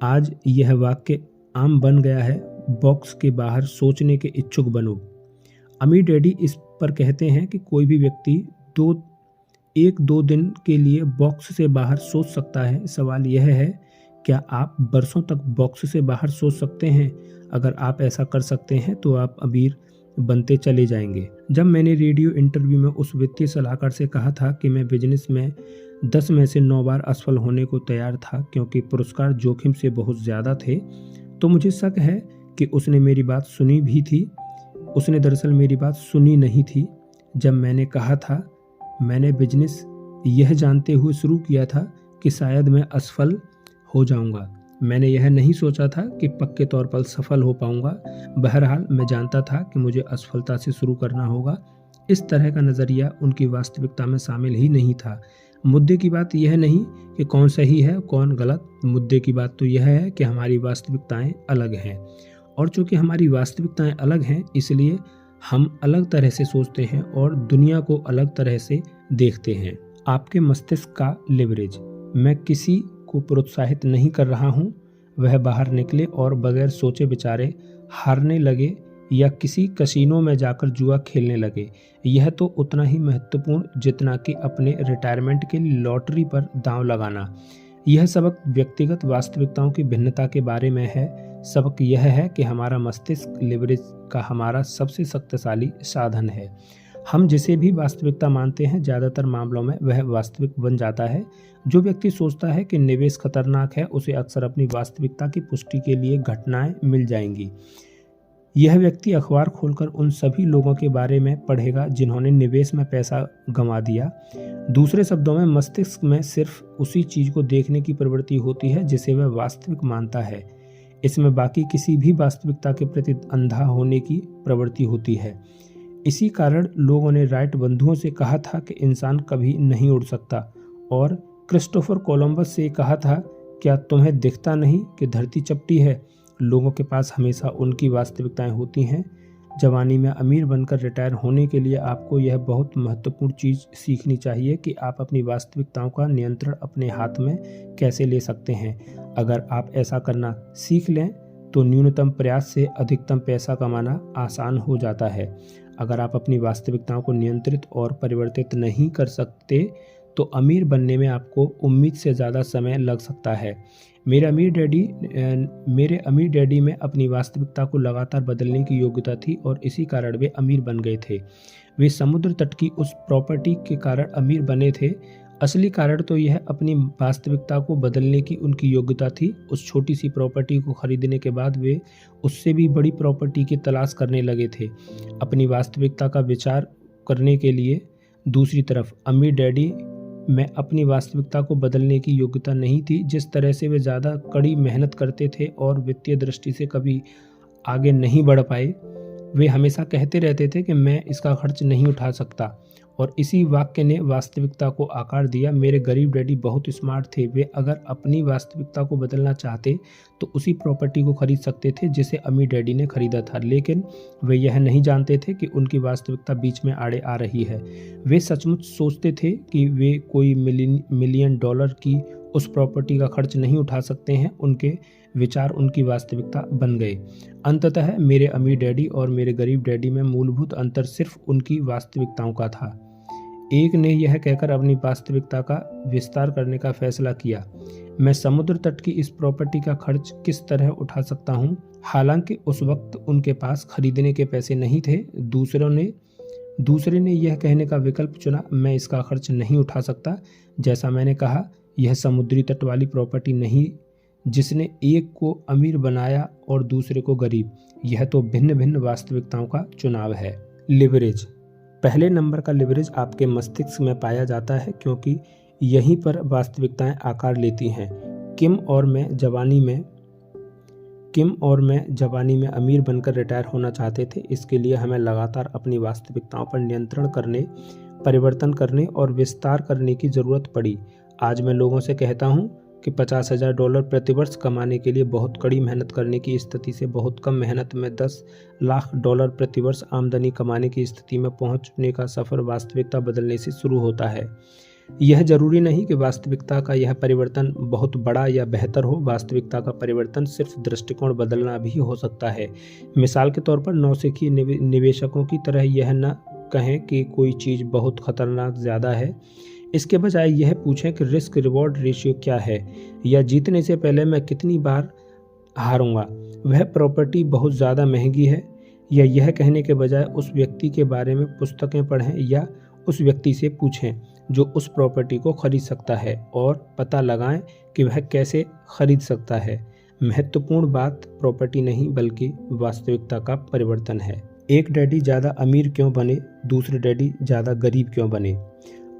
आज यह वाक्य आम बन गया है, बॉक्स के बाहर सोचने के इच्छुक बनो। अमीर डैडी इस पर कहते हैं कि कोई भी व्यक्ति 1-2 दिन के लिए बॉक्स से बाहर सोच सकता है। सवाल यह है, क्या आप बरसों तक बॉक्स से बाहर सोच सकते हैं? अगर आप ऐसा कर सकते हैं तो आप अमीर बनते चले जाएंगे। जब मैंने रेडियो इंटरव्यू में उस वित्तीय सलाहकार से कहा था कि मैं बिजनेस में 10 में से 9 बार असफल होने को तैयार था क्योंकि पुरस्कार जोखिम से बहुत ज़्यादा थे, तो मुझे शक है कि उसने मेरी बात सुनी भी थी। उसने दरअसल मेरी बात सुनी नहीं थी। जब मैंने कहा था, मैंने बिजनेस यह जानते हुए शुरू किया था कि शायद मैं असफल हो जाऊंगा। मैंने यह नहीं सोचा था कि पक्के तौर पर सफल हो पाऊंगा। बहरहाल मैं जानता था कि मुझे असफलता से शुरू करना होगा। इस तरह का नज़रिया उनकी वास्तविकता में शामिल ही नहीं था। मुद्दे की बात यह नहीं कि कौन सही है कौन गलत, मुद्दे की बात तो यह है कि हमारी वास्तविकताएं अलग हैं, और चूँकि हमारी वास्तविकताएं अलग हैं इसलिए हम अलग तरह से सोचते हैं और दुनिया को अलग तरह से देखते हैं। आपके मस्तिष्क का लिवरेज। मैं किसी को प्रोत्साहित नहीं कर रहा हूँ वह बाहर निकले और बगैर सोचे विचारे हारने लगे या किसी कसिनो में जाकर जुआ खेलने लगे। यह तो उतना ही महत्वपूर्ण जितना कि अपने रिटायरमेंट के लिए लॉटरी पर दांव लगाना। यह सबक व्यक्तिगत वास्तविकताओं की भिन्नता के बारे में है। सबक यह है कि हमारा मस्तिष्क लिवरेज का हमारा सबसे शक्तिशाली साधन है। हम जिसे भी वास्तविकता मानते हैं ज़्यादातर मामलों में वह वास्तविक बन जाता है। जो व्यक्ति सोचता है कि निवेश खतरनाक है उसे अक्सर अपनी वास्तविकता की पुष्टि के लिए घटनाएं मिल जाएंगी। यह व्यक्ति अखबार खोलकर उन सभी लोगों के बारे में पढ़ेगा जिन्होंने निवेश में पैसा गंवा दिया। दूसरे शब्दों में मस्तिष्क में सिर्फ उसी चीज़ को देखने की प्रवृत्ति होती है जिसे वह वास्तविक मानता है। इसमें बाकी किसी भी वास्तविकता के प्रति अंधा होने की प्रवृत्ति होती है। इसी कारण लोगों ने राइट बंधुओं से कहा था कि इंसान कभी नहीं उड़ सकता, और क्रिस्टोफर कोलंबस से कहा था, क्या तुम्हें दिखता नहीं कि धरती चपटी है। लोगों के पास हमेशा उनकी वास्तविकताएं होती हैं। जवानी में अमीर बनकर रिटायर होने के लिए आपको यह बहुत महत्वपूर्ण चीज़ सीखनी चाहिए कि आप अपनी वास्तविकताओं का नियंत्रण अपने हाथ में कैसे ले सकते हैं। अगर आप ऐसा करना सीख लें तो न्यूनतम प्रयास से अधिकतम पैसा कमाना आसान हो जाता है। अगर आप अपनी वास्तविकताओं को नियंत्रित और परिवर्तित नहीं कर सकते तो अमीर बनने में आपको उम्मीद से ज़्यादा समय लग सकता है। मेरे अमीर डैडी में अपनी वास्तविकता को लगातार बदलने की योग्यता थी और इसी कारण वे अमीर बन गए थे। वे समुद्र तट की उस प्रॉपर्टी के कारण अमीर बने थे। असली कारण तो यह अपनी वास्तविकता को बदलने की उनकी योग्यता थी। उस छोटी सी प्रॉपर्टी को खरीदने के बाद वे उससे भी बड़ी प्रॉपर्टी की तलाश करने लगे थे। अपनी वास्तविकता का विचार करने के लिए दूसरी तरफ अमीर डैडी में अपनी वास्तविकता को बदलने की योग्यता नहीं थी। जिस तरह से वे ज़्यादा कड़ी मेहनत करते थे और वित्तीय दृष्टि से कभी आगे नहीं बढ़ पाए, वे हमेशा कहते रहते थे कि मैं इसका खर्च नहीं उठा सकता, और इसी वाक्य ने वास्तविकता को आकार दिया। मेरे गरीब डैडी बहुत स्मार्ट थे। वे अगर अपनी वास्तविकता को बदलना चाहते तो उसी प्रॉपर्टी को खरीद सकते थे जिसे अमीर डैडी ने खरीदा था, लेकिन वे यह नहीं जानते थे कि उनकी वास्तविकता बीच में आड़े आ रही है। वे सचमुच सोचते थे कि वे कोई मिलियन डॉलर की उस प्रॉपर्टी का खर्च नहीं उठा सकते हैं। उनके विचार उनकी वास्तविकता बन गए। अंततः मेरे अमीर डैडी और मेरे गरीब डैडी में मूलभूत अंतर सिर्फ उनकी वास्तविकताओं का था। एक ने यह कहकर अपनी वास्तविकता का विस्तार करने का फैसला किया, मैं समुद्र तट की इस प्रॉपर्टी का खर्च किस तरह उठा सकता हूँ। हालांकि उस वक्त उनके पास खरीदने के पैसे नहीं थे। दूसरे ने यह कहने का विकल्प चुना, मैं इसका खर्च नहीं उठा सकता। जैसा मैंने कहा, यह समुद्री तट वाली प्रॉपर्टी नहीं जिसने एक को अमीर बनाया और दूसरे को गरीब। यह तो भिन्न भिन्न वास्तविकताओं का चुनाव है। लिवरेज। पहले नंबर का लिवरेज आपके मस्तिष्क में पाया जाता है क्योंकि यहीं पर वास्तविकताएं आकार लेती हैं। किम और मैं जवानी में अमीर बनकर रिटायर होना चाहते थे। इसके लिए हमें लगातार अपनी वास्तविकताओं पर नियंत्रण करने, परिवर्तन करने और विस्तार करने की ज़रूरत पड़ी। आज मैं लोगों से कहता हूँ कि $50,000 प्रतिवर्ष कमाने के लिए बहुत कड़ी मेहनत करने की स्थिति से बहुत कम मेहनत में $10 लाख प्रतिवर्ष आमदनी कमाने की स्थिति में पहुंचने का सफ़र वास्तविकता बदलने से शुरू होता है। यह जरूरी नहीं कि वास्तविकता का यह परिवर्तन बहुत बड़ा या बेहतर हो। वास्तविकता का परिवर्तन सिर्फ दृष्टिकोण बदलना भी हो सकता है। मिसाल के तौर पर नौसिखिए निवेशकों की तरह यह न कहें कि कोई चीज़ बहुत खतरनाक ज़्यादा है। इसके बजाय यह पूछें कि रिस्क रिवॉर्ड रेशियो क्या है, या जीतने से पहले मैं कितनी बार हारूंगा। वह प्रॉपर्टी बहुत ज़्यादा महंगी है, या यह कहने के बजाय उस व्यक्ति के बारे में पुस्तकें पढ़ें या उस व्यक्ति से पूछें जो उस प्रॉपर्टी को खरीद सकता है और पता लगाएं कि वह कैसे खरीद सकता है। महत्वपूर्ण बात प्रॉपर्टी नहीं बल्कि वास्तविकता का परिवर्तन है। एक डैडी ज़्यादा अमीर क्यों बने, दूसरे डैडी ज़्यादा गरीब क्यों बने।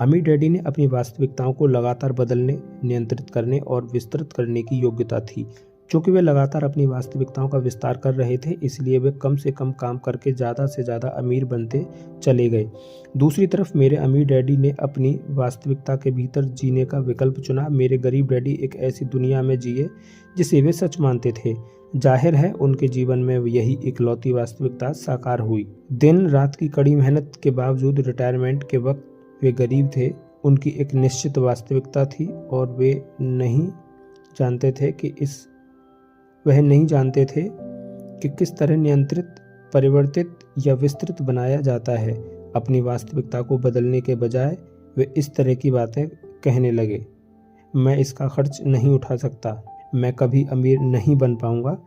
अमीर डैडी ने अपनी वास्तविकताओं को लगातार बदलने, नियंत्रित करने और विस्तृत करने की योग्यता थी। चूँकि वे लगातार अपनी वास्तविकताओं का विस्तार कर रहे थे, इसलिए वे कम से कम काम करके ज़्यादा से ज़्यादा अमीर बनते चले गए। दूसरी तरफ मेरे अमीर डैडी ने अपनी वास्तविकता के भीतर जीने का विकल्प चुना। मेरे गरीब डैडी एक ऐसी दुनिया में जिए जिसे वे सच मानते थे। जाहिर है उनके जीवन में यही इकलौती वास्तविकता साकार हुई। दिन रात की कड़ी मेहनत के बावजूद रिटायरमेंट के वक्त वे गरीब थे। उनकी एक निश्चित वास्तविकता थी और वह नहीं जानते थे कि किस तरह नियंत्रित, परिवर्तित या विस्तृत बनाया जाता है। अपनी वास्तविकता को बदलने के बजाय वे इस तरह की बातें कहने लगे, मैं इसका खर्च नहीं उठा सकता, मैं कभी अमीर नहीं बन पाऊंगा,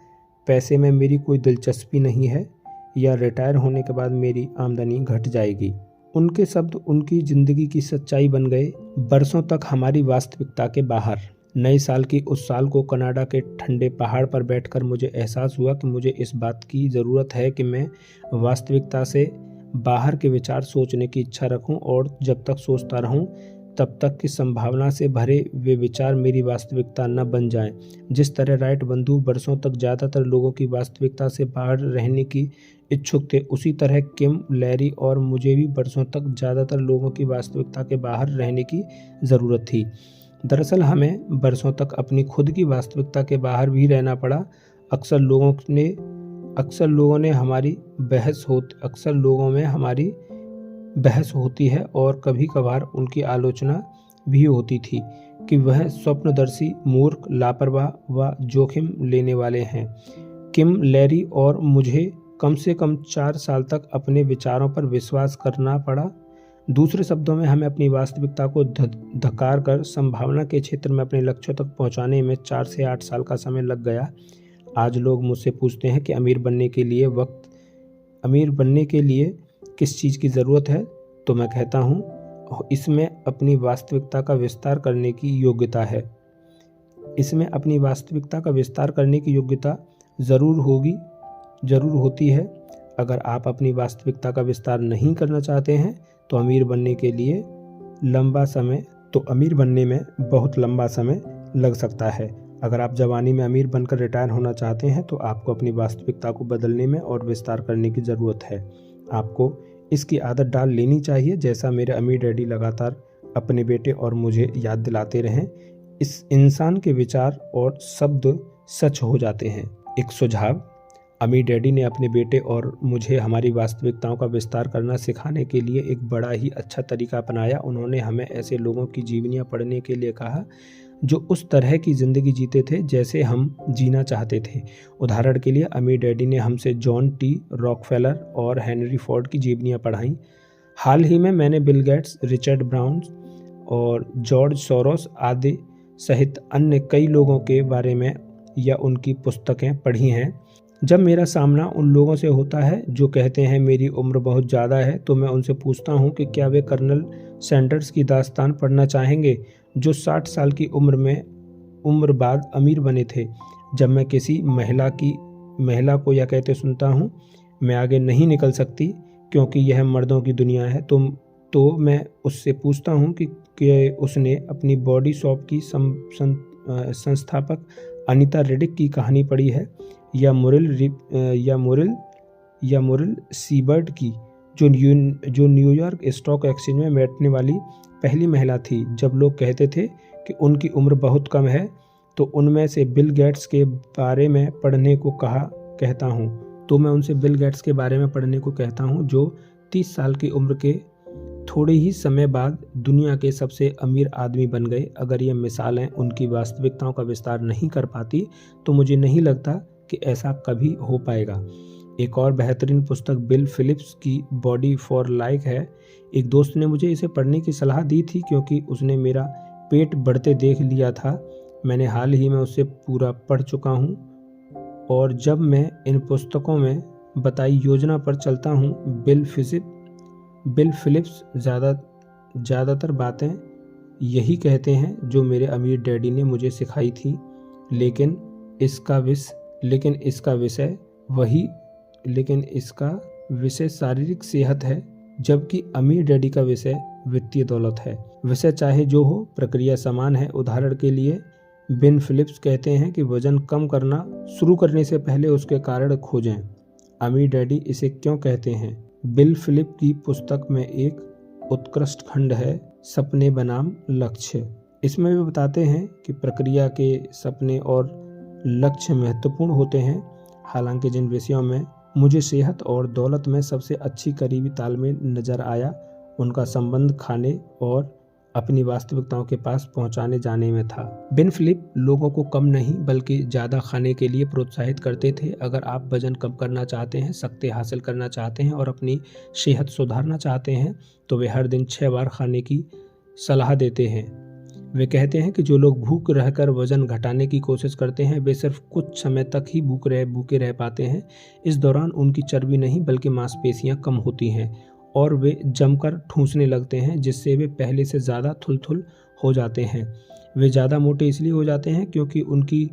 पैसे में मेरी कोई दिलचस्पी नहीं है, या रिटायर होने के बाद मेरी आमदनी घट जाएगी। उनके शब्द उनकी जिंदगी की सच्चाई बन गए। बरसों तक हमारी वास्तविकता के बाहर। नए साल की उस साल को कनाडा के ठंडे पहाड़ पर बैठकर मुझे एहसास हुआ कि मुझे इस बात की ज़रूरत है कि मैं वास्तविकता से बाहर के विचार सोचने की इच्छा रखूं और जब तक सोचता रहूं तब तक की संभावना से भरे वे विचार मेरी वास्तविकता न बन जाएं। जिस तरह राइट बंधु बरसों तक ज़्यादातर लोगों की वास्तविकता से बाहर रहने की इच्छुक थे, उसी तरह किम, लैरी और मुझे भी बरसों तक ज़्यादातर लोगों की वास्तविकता के बाहर रहने की ज़रूरत थी। दरअसल हमें बरसों तक अपनी खुद की वास्तविकता के बाहर भी रहना पड़ा। अक्सर लोगों में हमारी बहस होती है और कभी कभार उनकी आलोचना भी होती थी कि वह स्वप्नदर्शी, मूर्ख, लापरवाह व जोखिम लेने वाले हैं। किम, लैरी और मुझे कम से कम 4 साल तक अपने विचारों पर विश्वास करना पड़ा। दूसरे शब्दों में हमें अपनी वास्तविकता को धकार कर संभावना के क्षेत्र में अपने लक्ष्यों तक पहुंचाने में 4 से 8 साल का समय लग गया। आज लोग मुझसे पूछते हैं कि अमीर बनने के लिए किस चीज़ की ज़रूरत है, तो मैं कहता हूँ इसमें अपनी वास्तविकता का विस्तार करने की योग्यता है। इसमें अपनी वास्तविकता का विस्तार करने की योग्यता ज़रूर होती है। अगर आप अपनी वास्तविकता का विस्तार नहीं करना चाहते हैं तो अमीर बनने में बहुत लंबा समय लग सकता है। अगर आप जवानी में अमीर बनकर रिटायर होना चाहते हैं तो आपको अपनी वास्तविकता को बदलने में और विस्तार करने की ज़रूरत है। आपको इसकी आदत डाल लेनी चाहिए, जैसा मेरे अमीर डैडी लगातार अपने बेटे और मुझे याद दिलाते रहें। इस इंसान के विचार और शब्द सच हो जाते हैं। एक सुझाव, अमीर डैडी ने अपने बेटे और मुझे हमारी वास्तविकताओं का विस्तार करना सिखाने के लिए एक बड़ा ही अच्छा तरीका अपनाया। उन्होंने हमें ऐसे लोगों की जीवनियाँ पढ़ने के लिए कहा जो उस तरह की ज़िंदगी जीते थे जैसे हम जीना चाहते थे। उदाहरण के लिए अमीर डैडी ने हमसे जॉन टी रॉकफेलर और हेनरी फोर्ड की जीवनियाँ पढ़ाईं। हाल ही में मैंने बिल गेट्स, रिचर्ड ब्रांसन और जॉर्ज सोरोस आदि सहित अन्य कई लोगों के बारे में या उनकी पुस्तकें पढ़ी हैं। जब मेरा सामना उन लोगों से होता है जो कहते हैं मेरी उम्र बहुत ज़्यादा है, तो मैं उनसे पूछता हूं कि क्या वे कर्नल सैंडर्स की दास्तान पढ़ना चाहेंगे जो 60 साल की उम्र बाद अमीर बने थे। जब मैं किसी महिला को यह कहते सुनता हूं, मैं आगे नहीं निकल सकती क्योंकि यह मर्दों की दुनिया है, तो मैं उससे पूछता हूं कि उसने अपनी बॉडी शॉप की संस्थापक अनीता रेडिक की कहानी पढ़ी है या मुरिल सीबर्ट की, जो न्यूयॉर्क स्टॉक एक्सचेंज में बैठने वाली पहली महिला थी। जब लोग कहते थे कि उनकी उम्र बहुत कम है, तो उनमें से बिल गेट्स के बारे में पढ़ने को कहता हूँ, जो 30 साल की उम्र के थोड़े ही समय बाद दुनिया के सबसे अमीर आदमी बन गए। अगर ये मिसालें उनकी वास्तविकताओं का विस्तार नहीं कर पाती तो मुझे नहीं लगता कि ऐसा कभी हो पाएगा। एक और बेहतरीन पुस्तक बिल फिलिप्स की बॉडी फॉर लाइक है। एक दोस्त ने मुझे इसे पढ़ने की सलाह दी थी क्योंकि उसने मेरा पेट बढ़ते देख लिया था। मैंने हाल ही में उसे पूरा पढ़ चुका हूँ और जब मैं इन पुस्तकों में बताई योजना पर चलता हूँ। बिल फिलिप्स ज़्यादातर बातें यही कहते हैं जो मेरे अमीर डैडी ने मुझे सिखाई थी, लेकिन इसका विषय शारीरिक सेहत है, जबकि अमीर डैडी का विषय वित्तीय दौलत है। विषय चाहे जो हो, प्रक्रिया समान है। उदाहरण के लिए बिन फिलिप्स कहते हैं कि वजन कम करना शुरू करने से पहले उसके कारण खोजें। अमीर डैडी इसे क्यों कहते हैं? बिल फिलिप की पुस्तक में एक उत्कृष्ट खंड है, सपने बनाम लक्ष्य। इसमें वे बताते हैं कि प्रक्रिया के सपने और लक्ष्य महत्वपूर्ण होते हैं। हालांकि जिन विषयों में मुझे सेहत और दौलत में सबसे अच्छी करीबी तालमेल नजर आया, उनका संबंध खाने और अपनी वास्तविकताओं के पास पहुंचाने जाने में था। बिन फिलिप लोगों को कम नहीं बल्कि ज़्यादा खाने के लिए प्रोत्साहित करते थे। अगर आप वजन कम करना चाहते हैं, शक्ति हासिल करना चाहते हैं और अपनी सेहत सुधारना चाहते हैं, तो वे हर दिन 6 बार खाने की सलाह देते हैं। वे कहते हैं कि जो लोग भूख रहकर वजन घटाने की कोशिश करते हैं, वे सिर्फ कुछ समय तक ही भूखे रह पाते हैं। इस दौरान उनकी चर्बी नहीं बल्कि मांसपेशियां कम होती हैं और वे जमकर ठूंसने लगते हैं, जिससे वे पहले से ज़्यादा थुलथुल हो जाते हैं। वे ज़्यादा मोटे इसलिए हो जाते हैं क्योंकि उनकी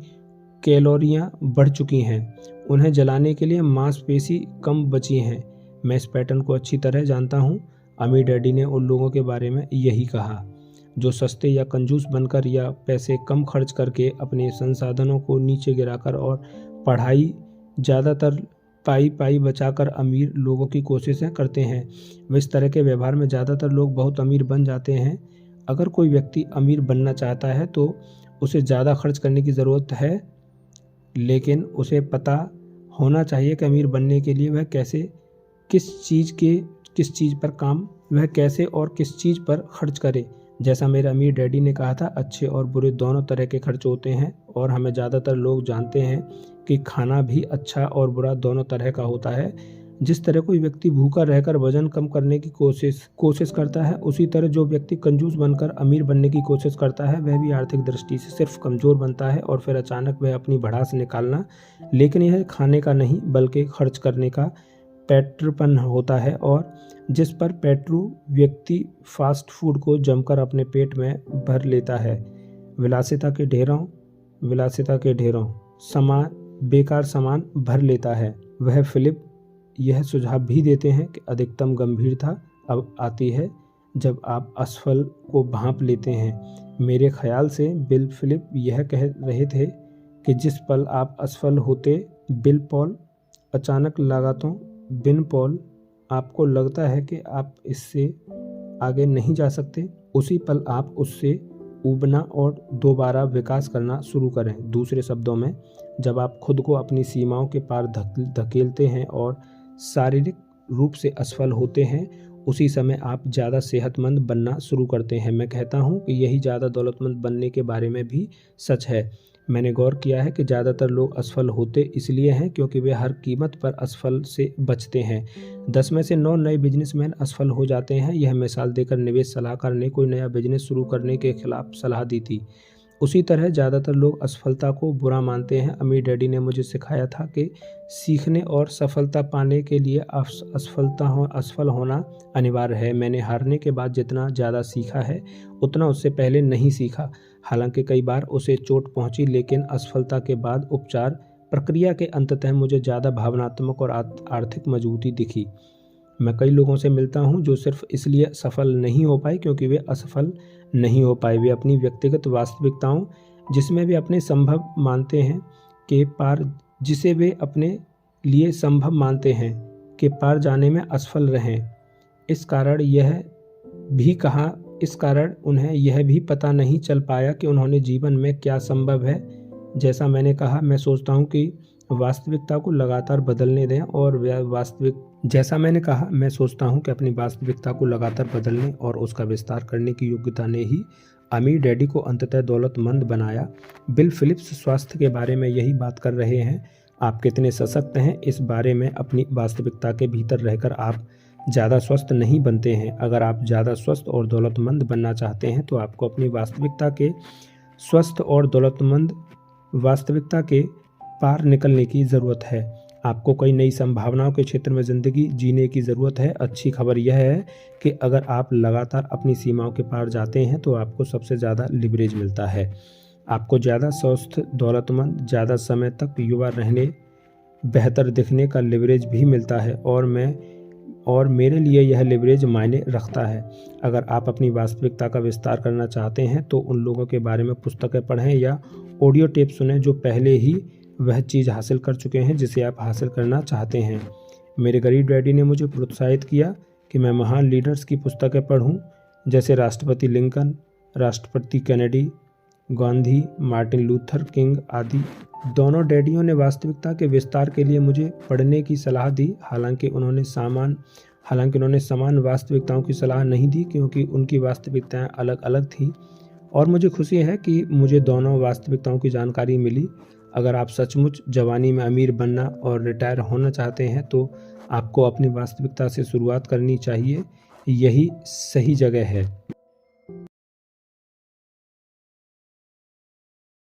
कैलोरियां बढ़ चुकी हैं, उन्हें जलाने के लिए मांसपेशी कम बची हैं। मैं इस पैटर्न को अच्छी तरह जानता हूँ। अमीर डैडी ने उन लोगों के बारे में यही कहा जो सस्ते या कंजूस बनकर या पैसे कम खर्च करके अपने संसाधनों को नीचे गिराकर और पढ़ाई ज़्यादातर पाई बचाकर अमीर लोगों की कोशिशें करते हैं। वे इस तरह के व्यवहार में ज़्यादातर लोग बहुत अमीर बन जाते हैं। अगर कोई व्यक्ति अमीर बनना चाहता है तो उसे ज़्यादा खर्च करने की ज़रूरत है, लेकिन उसे पता होना चाहिए कि अमीर बनने के लिए वह किस चीज़ पर खर्च करे। जैसा मेरे अमीर डैडी ने कहा था, अच्छे और बुरे दोनों तरह के खर्च होते हैं और हमें ज़्यादातर लोग जानते हैं कि खाना भी अच्छा और बुरा दोनों तरह का होता है। जिस तरह कोई व्यक्ति भूखा रहकर वजन कम करने की कोशिश करता है, उसी तरह जो व्यक्ति कंजूस बनकर अमीर बनने की कोशिश करता है, वह भी आर्थिक दृष्टि से सिर्फ कमज़ोर बनता है और फिर अचानक वह अपनी भड़ास निकालना। लेकिन यह खाने का नहीं बल्कि खर्च करने का पैटर्न होता है, और जिस पर व्यक्ति फास्ट फूड को जमकर अपने पेट में भर लेता है। विलासिता के ढेरों बेकार सामान भर लेता है। वह फिलिप यह सुझाव भी देते हैं कि अधिकतम गंभीरता अब आती है जब आप असफल को भांप लेते हैं। मेरे ख्याल से बिल फिलिप यह कह रहे थे कि जिस पल आप असफल होते, बिन पॉल आपको लगता है कि आप इससे आगे नहीं जा सकते, उसी पल आप उससे उबना और दोबारा विकास करना शुरू करें। दूसरे शब्दों में, जब आप खुद को अपनी सीमाओं के पार धकेलते हैं और शारीरिक रूप से असफल होते हैं, उसी समय आप ज़्यादा सेहतमंद बनना शुरू करते हैं। मैं कहता हूँ कि यही ज़्यादा दौलतमंद बनने के बारे में भी सच है। मैंने गौर किया है कि ज़्यादातर लोग असफल होते इसलिए हैं क्योंकि वे हर कीमत पर असफल से बचते हैं। 10 में से 9 नए बिजनेसमैन असफल हो जाते हैं। यह मिसाल देकर निवेश सलाहकार ने कोई नया बिजनेस शुरू करने के खिलाफ सलाह दी थी। उसी तरह ज़्यादातर लोग असफलता को बुरा मानते हैं। अमीर डैडी ने मुझे सिखाया था कि सीखने और सफलता पाने के लिए असफल होना अनिवार्य है। मैंने हारने के बाद जितना ज़्यादा सीखा है, उतना उससे पहले नहीं सीखा। हालांकि कई बार उसे चोट पहुंची, लेकिन असफलता के बाद उपचार प्रक्रिया के अंततः मुझे ज़्यादा भावनात्मक और आर्थिक मजबूती दिखी। मैं कई लोगों से मिलता हूं जो सिर्फ इसलिए सफल नहीं हो पाए क्योंकि वे असफल नहीं हो पाए। वे अपनी व्यक्तिगत वास्तविकताओं, जिसमें वे अपने संभव मानते हैं के पार जिसे वे अपने लिए संभव मानते हैं के पार जाने में असफल रहे। इस कारण उन्हें यह भी पता नहीं चल पाया कि उन्होंने जीवन में क्या संभव है। जैसा मैंने कहा, मैं सोचता हूँ कि वास्तविकता को लगातार बदलने दें और अपनी वास्तविकता को लगातार बदलने और उसका विस्तार करने की योग्यता ने ही अमीर डैडी को अंततः दौलतमंद बनाया। बिल फिलिप्स स्वास्थ्य के बारे में यही बात कर रहे हैं। आप कितने सशक्त हैं इस बारे में अपनी वास्तविकता के भीतर रहकर आप ज़्यादा स्वस्थ नहीं बनते हैं। अगर आप ज़्यादा स्वस्थ और दौलतमंद बनना चाहते हैं तो आपको अपनी वास्तविकता के स्वस्थ और दौलतमंद वास्तविकता के पार निकलने की ज़रूरत है। आपको कई नई संभावनाओं के क्षेत्र में ज़िंदगी जीने की ज़रूरत है। अच्छी खबर यह है कि अगर आप लगातार अपनी सीमाओं के पार जाते हैं तो आपको सबसे ज़्यादा लिवरेज मिलता है। आपको ज़्यादा स्वस्थ, दौलतमंद, ज़्यादा समय तक युवा रहने, बेहतर दिखने का लिवरेज भी मिलता है और मेरे लिए यह लिवरेज मायने रखता है। अगर आप अपनी वास्तविकता का विस्तार करना चाहते हैं तो उन लोगों के बारे में पुस्तकें पढ़ें या ऑडियो टेप सुनें जो पहले ही वह चीज़ हासिल कर चुके हैं जिसे आप हासिल करना चाहते हैं। मेरे गरीब डैडी ने मुझे प्रोत्साहित किया कि मैं महान लीडर्स की पुस्तकें पढूं, जैसे राष्ट्रपति लिंकन, राष्ट्रपति Kennedy, Gandhi, Martin Luther king आदि। दोनों डैडियों ने वास्तविकता के विस्तार के लिए मुझे पढ़ने की सलाह दी। हालांकि उन्होंने समान वास्तविकताओं की सलाह नहीं दी क्योंकि उनकी वास्तविकताएं अलग अलग थीं, और मुझे खुशी है कि मुझे दोनों वास्तविकताओं की जानकारी मिली। अगर आप सचमुच जवानी में अमीर बनना और रिटायर होना चाहते हैं तो आपको अपनी वास्तविकता से शुरुआत करनी चाहिए। यही सही जगह है।